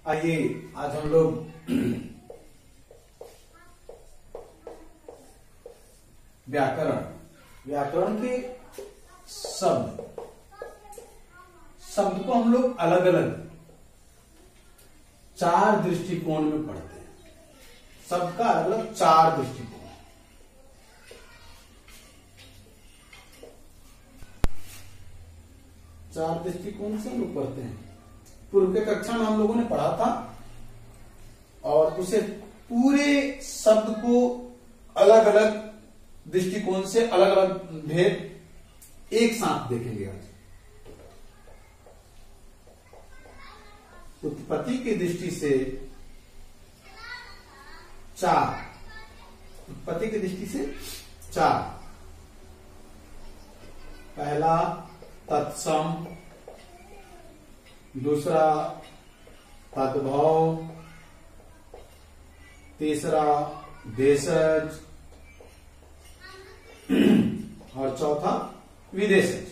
आइए आज हम लोग व्याकरण के शब्द को हम लोग अलग अलग 4 दृष्टिकोण में पढ़ते हैं। शब्द का अलग अलग 4 दृष्टिकोण। चार दृष्टिकोण से हम लोग पढ़ते हैं। पूर्व के कक्षा में हम लोगों ने पढ़ा था और उसे पूरे शब्द को अलग अलग दृष्टिकोण से अलग अलग भेद एक साथ देखेंगे आज। उत्पत्ति की दृष्टि से 4, उत्पत्ति की दृष्टि से 4। पहला तत्सम, दूसरा तद्भव, तीसरा देशज और चौथा विदेशज।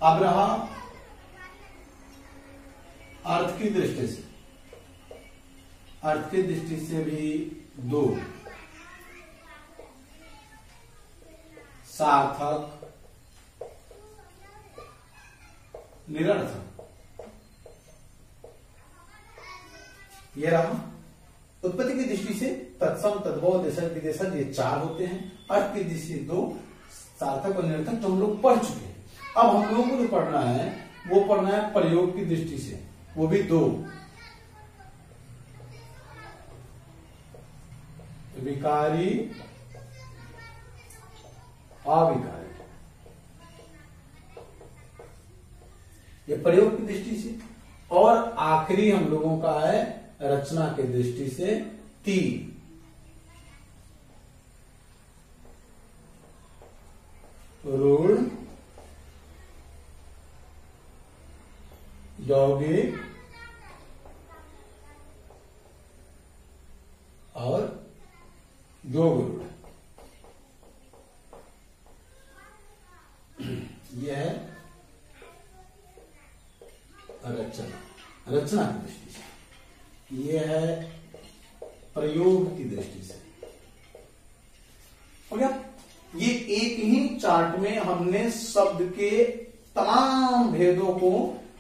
अब रहा अर्थ की दृष्टि से। अर्थ की दृष्टि से भी 2, सार्थक, निरर्थक। ये रहा उत्पत्ति की दृष्टि से तत्सम, तद्भव, देशज, विदेशज, ये 4 होते हैं। अर्थ की दृष्टि से 2, सार्थक और निरर्थक, जो हम लोग पढ़ चुके हैं। अब हम लोगों को जो पढ़ना है वो पढ़ना है प्रयोग की दृष्टि से, वो भी 2, विकारी, अविकारी। ये प्रयोग की दृष्टि से। और आखिरी हम लोगों का है रचना की दृष्टि से 3, रूढ़, यौगिक और योगरूढ़। यह है रचना की दृष्टि से। यह है प्रयोग की दृष्टि से। हो गया। ये एक ही चार्ट में हमने शब्द के तमाम भेदों को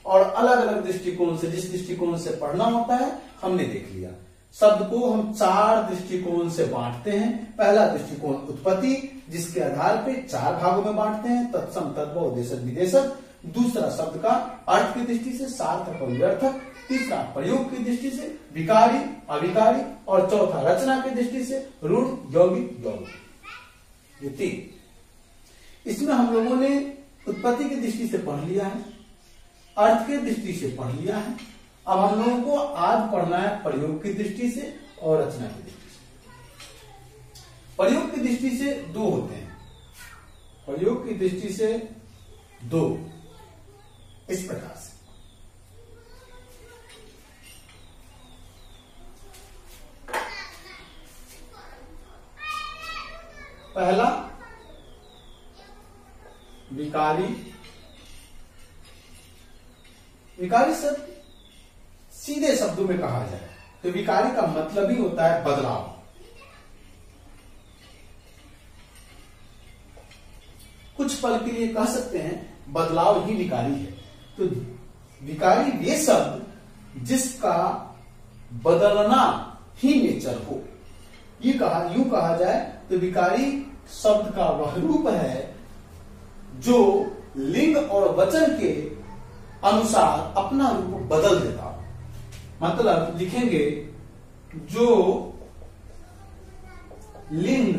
और अलग अलग दृष्टिकोण से, जिस दृष्टिकोण से पढ़ना होता है, हमने देख लिया। शब्द को हम 4 दृष्टिकोण से बांटते हैं। पहला दृष्टिकोण उत्पत्ति, जिसके आधार पे 4 भागों में बांटते हैं, तत्सम, तद्भव, देशज, विदेशज। दूसरा शब्द का अर्थ की दृष्टि से सार्थक और निरर्थक। तीसरा प्रयोग की दृष्टि से विकारी, अविकारी। और चौथा रचना की दृष्टि से रूढ़, यौगिक, यौगिक। ये 3। इसमें हम लोगों ने उत्पत्ति की दृष्टि से पढ़ लिया है, अर्थ की दृष्टि से पढ़ लिया है। अब हम लोगों को आज पढ़ना है प्रयोग की दृष्टि से और रचना की दृष्टि से। प्रयोग की दृष्टि से 2 होते हैं। प्रयोग की दृष्टि से 2 इस प्रकार से। पहला विकारी। विकारी शब्द सीधे शब्दों में कहा जाए तो विकारी का मतलब ही होता है बदलाव। कुछ पल के लिए कह सकते हैं बदलाव ही विकारी है। तो विकारी वे शब्द जिसका बदलना ही नेचर हो। यूं कहा जाए तो विकारी शब्द का वह रूप है जो लिंग और वचन के अनुसार अपना रूप बदल देता हो। मतलब लिखेंगे जो लिंग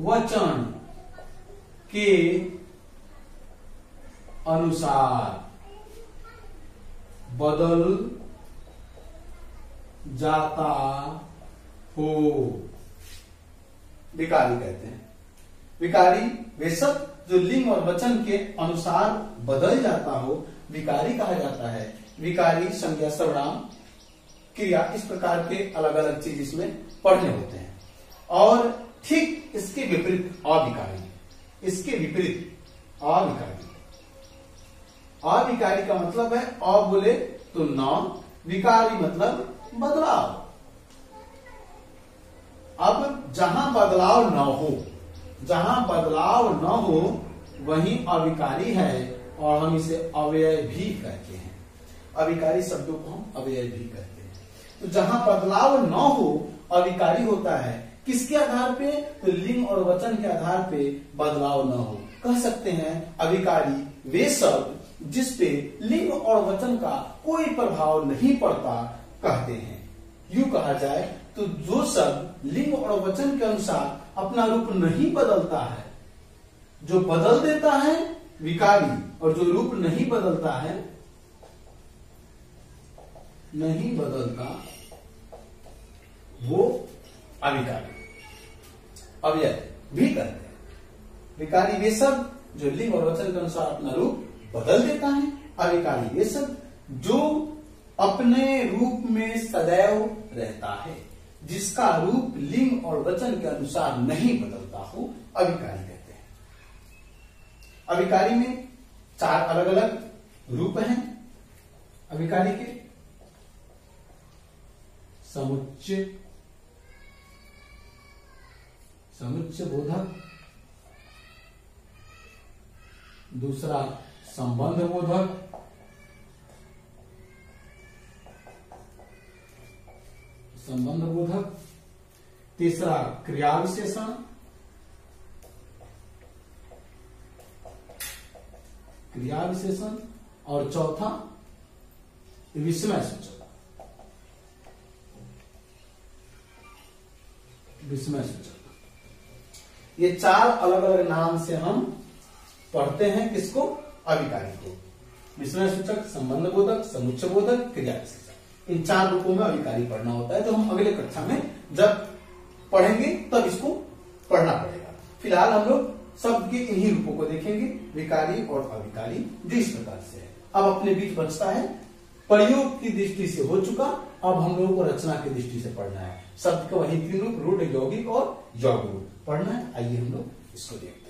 वचन के अनुसार बदल जाता हो, विकारी कहते हैं। विकारी वे शब्द जो लिंग और वचन के अनुसार बदल जाता हो, विकारी कहा जाता है। विकारी, संज्ञा, सर्वनाम, क्रिया, इस प्रकार के अलग अलग चीज इसमें पढ़ने होते हैं। और ठीक इसके विपरीत अविकारी, इसके विपरीत अविकारी। अविकारी का मतलब है अ बोले तो न, विकारी मतलब बदलाव। अब जहां बदलाव न हो, जहां बदलाव न हो वहीं अविकारी है और हम इसे अव्यय भी कहते हैं। अविकारी शब्दों को हम अव्यय भी कहते हैं। तो जहां बदलाव न हो अविकारी होता है। किसके आधार पे? तो लिंग और वचन के आधार पे बदलाव न हो। कह सकते हैं अविकारी वे शब्द जिसपे लिंग और वचन का कोई प्रभाव नहीं पड़ता कहते हैं। यूं कहा जाए तो जो शब्द लिंग और वचन के अनुसार अपना रूप नहीं बदलता है, जो बदल देता है विकारी, और जो रूप नहीं बदलता है, नहीं बदलता, वो अविकारी, अव्यय भी कहते हैं। विकारी वे शब्द जो लिंग और वचन के अनुसार अपना रूप बदल देता है। अविकारी वे शब्द जो अपने रूप में सदैव रहता है, जिसका रूप लिंग और वचन के अनुसार नहीं बदलता हो, अविकारी कहते हैं। अविकारी में 4 अलग अलग रूप हैं अविकारी के। समुच्चय, समुच्चय बोधक, दूसरा संबंध बोधक, संबंध बोधक, तीसरा क्रिया विशेषण, क्रिया विशेषण, और चौथा विस्मय सूचक, विस्मय सूचक। ये 4 अलग अलग नाम से हम पढ़ते हैं किसको? अविकारी को। विस्मय सूचक, संबंध बोधक, समुच्चय बोधक, क्रिया विशेषण। इन 4 रूपों में अविकारी पढ़ना होता है, जो हम अगले कक्षा में जब पढ़ेंगे तब इसको पढ़ना पड़ेगा। फिलहाल हम लोग शब्द के इन्हीं रूपों को देखेंगे, विकारी और अविकारी, जो इस प्रकार से है। अब अपने बीच बचता है प्रयोग की दृष्टि से हो चुका, अब हम लोगों को रचना की दृष्टि से पढ़ना है। शब्द के वही 3 रूप, रूढ़, यौगिक और यौग रूप पढ़ना है। आइए हम लोग इसको देखते हैं।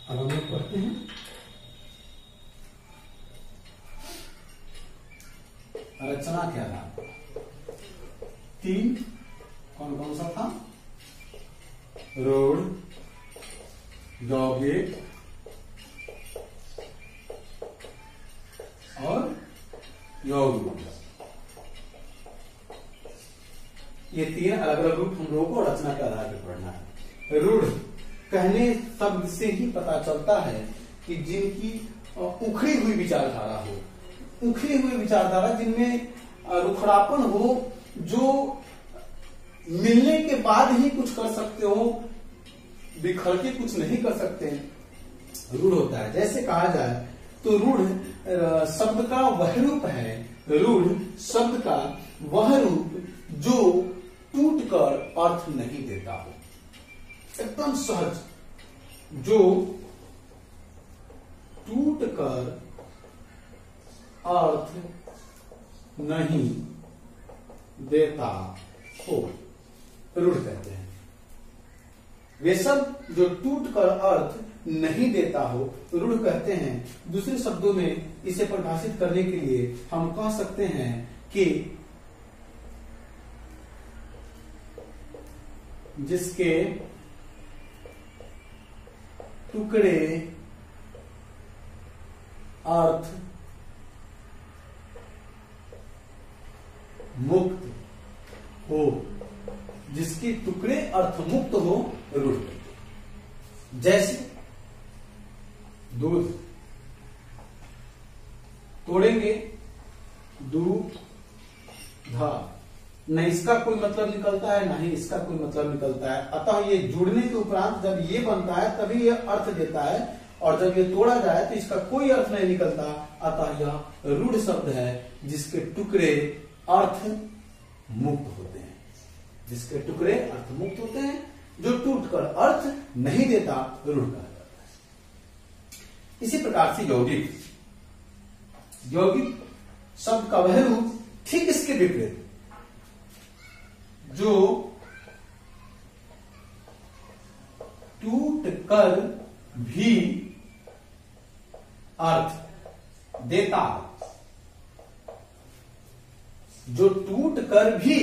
अब हम लोग पढ़ते हैं रचना के आधार। 3 कौन कौन सा था? रूढ़, यौगिक और यौग रूप। ये 3 अलग अलग रूप हम लोगों को रचना के आधार पर पढ़ना है। रूढ़ कहने शब्द से ही पता चलता है कि जिनकी उखड़ी हुई विचारधारा हो, उखड़ी हुई विचारधारा जिनमें रुखड़ापन हो, जो मिलने के बाद ही कुछ कर सकते हो, बिखर के कुछ नहीं कर सकते, रूढ़ होता है। जैसे कहा जाए तो रूढ़ शब्द का वह रूप है, रूढ़ शब्द का वह रूप जो टूटकर अर्थ नहीं देता हो, एकदम सहज, जो टूटकर अर्थ नहीं देता हो, रूढ़ कहते हैं। वे सब जो टूटकर अर्थ नहीं देता हो, रूढ़ कहते हैं। दूसरे शब्दों में इसे परिभाषित करने के लिए हम कह सकते हैं कि जिसके टुकड़े अर्थ मुक्त हो, जिसके टुकड़े अर्थ मुक्त हो, रूढ़। जैसे दूध तोड़ेंगे, दूध धा, न इसका कोई मतलब निकलता है, न ही इसका कोई मतलब निकलता है। अतः ये जुड़ने के उपरांत जब ये बनता है तभी ये अर्थ देता है, और जब ये तोड़ा जाए तो इसका कोई अर्थ नहीं निकलता। अतः यह रूढ़ शब्द है जिसके टुकड़े अर्थ मुक्त होते हैं, जिसके टुकड़े अर्थ मुक्त होते हैं, जो टूटकर अर्थ नहीं देता रूढ़ कहा जाता है। इसी प्रकार से यौगिक, यौगिक शब्द का वह रूप ठीक इसके विपरीत, जो टूट कर भी अर्थ देता हो, जो टूट कर भी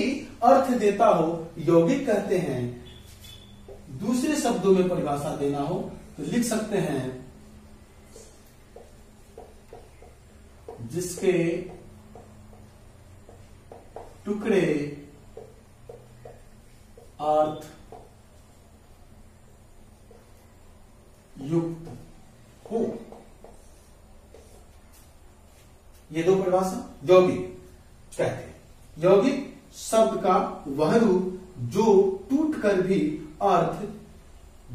अर्थ देता हो यौगिक कहते हैं। दूसरे शब्दों में परिभाषा देना हो तो लिख सकते हैं जिसके टुकड़े अर्थ युक्त हो। ये दो परिभाषा यौगिक कहते हैं। यौगिक शब्द का वह रूप जो टूट कर भी अर्थ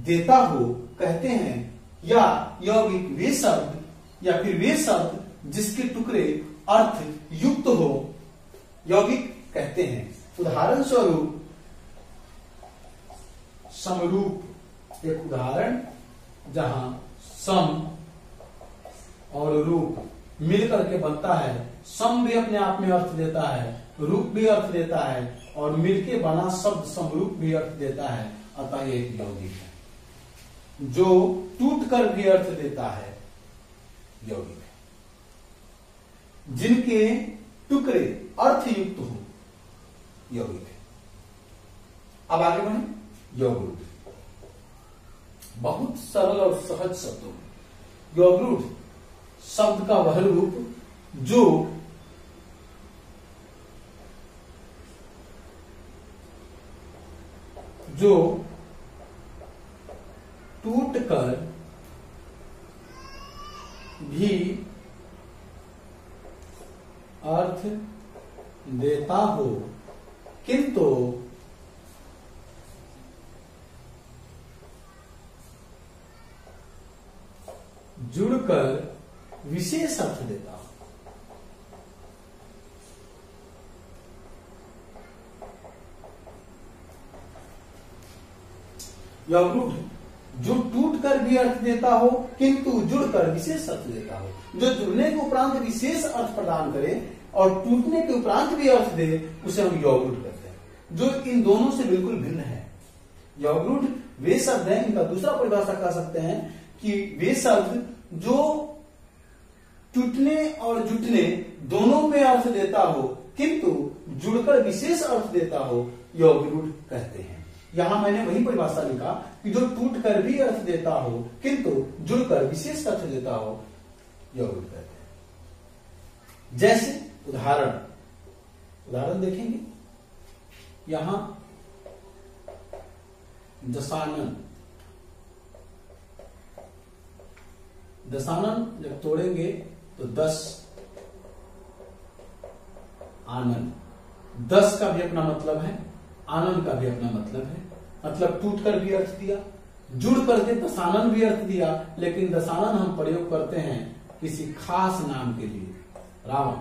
देता हो कहते हैं, या यौगिक वे शब्द या फिर वे शब्द जिसके टुकड़े अर्थ युक्त हो यौगिक कहते हैं। उदाहरण स्वरूप समरूप एक उदाहरण, जहां सम और रूप मिलकर के बनता है। सम भी अपने आप में अर्थ देता है, रूप भी अर्थ देता है, और मिलके बना शब्द समरूप भी अर्थ देता है। अतः ये एक यौगिक है। जो टूट कर भी अर्थ देता है यौगिक है। जिनके टुकड़े अर्थयुक्त हो यौगिक है। अब आगे बढ़े। यौगरूढ़ बहुत सरल और सहज शब्दों में यौगरूढ़ शब्द का वह रूप जो टूट कर भी अर्थ देता हो, किंतु जुड़कर विशेष अर्थ देता हो। यौगरूढ़ जो टूट कर भी अर्थ देता हो किंतु जुड़कर विशेष अर्थ देता हो, जो जुड़ने के उपरांत विशेष अर्थ प्रदान करे और टूटने के उपरांत भी अर्थ दे, उसे हम यौगरूढ़ कहते हैं, जो इन दोनों से बिल्कुल भिन्न है। यौगरूढ़ वे शब्द हैं, इनका दूसरा परिभाषा कह सकते हैं कि वे शब्द जो टूटने और जुटने दोनों में अर्थ देता हो किंतु जुड़कर विशेष अर्थ देता हो, यौगरूढ़ कहते हैं। यहां मैंने वही परिभाषा लिखा कि जो टूट कर भी अर्थ देता हो किंतु जुड़कर विशेष अर्थ देता हो, यौगरूढ़ कहते हैं। जैसे उदाहरण देखेंगे। यहां दशानन जब तोड़ेंगे तो 10 आनंद, 10 का भी अपना मतलब है, आनंद का भी अपना मतलब है। मतलब टूट कर भी अर्थ दिया, जुड़ करके दशानन भी अर्थ दिया, लेकिन दशानन हम प्रयोग करते हैं किसी खास नाम के लिए, रावण,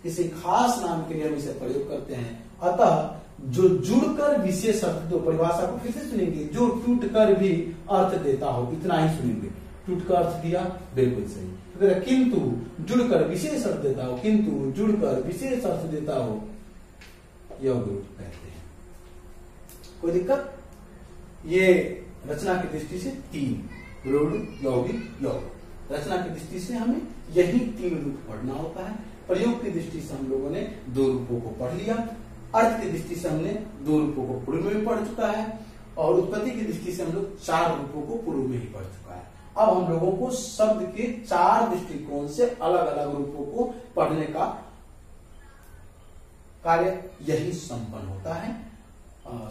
किसी खास नाम के लिए हम इसे प्रयोग करते हैं। अतः जो जुड़कर विशेष अर्थ, दो परिभाषा को फिर से सुनेंगे, जो टूट कर भी अर्थ देता हो, इतना ही सुनेंगे। टूट कर अर्थ दिया, बिल्कुल सही। तो किंतु जुड़कर विशेष अर्थ देता हो, किंतु जुड़कर विशेष अर्थ देता हो, यौगरूढ़ कहते हैं। कोई दिक्कत? ये रचना की दृष्टि से 3 रूढ़, यौगिक, यौग। रचना की दृष्टि से हमें यही 3 रूप पढ़ना होता है। प्रयोग की दृष्टि से हम लोगों ने 2 रूपों को पढ़ लिया। अर्थ की दृष्टि से हमने 2 रूपों को पूर्व में भी पढ़ चुका है, और उत्पत्ति की दृष्टि से हम लोग 4 रूपों को पूर्व में ही पढ़ चुका है। अब हम लोगों को शब्द के 4 दृष्टिकोण से अलग अलग रूपों को पढ़ने का कार्य यही संपन्न होता है।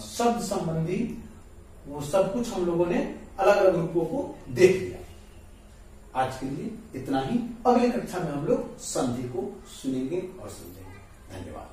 शब्द संबंधी वो सब कुछ हम लोगों ने अलग अलग रूपों को देख लिया। आज के लिए इतना ही। अगली कक्षा में हम लोग संधि को सुनेंगे और समझेंगे। धन्यवाद।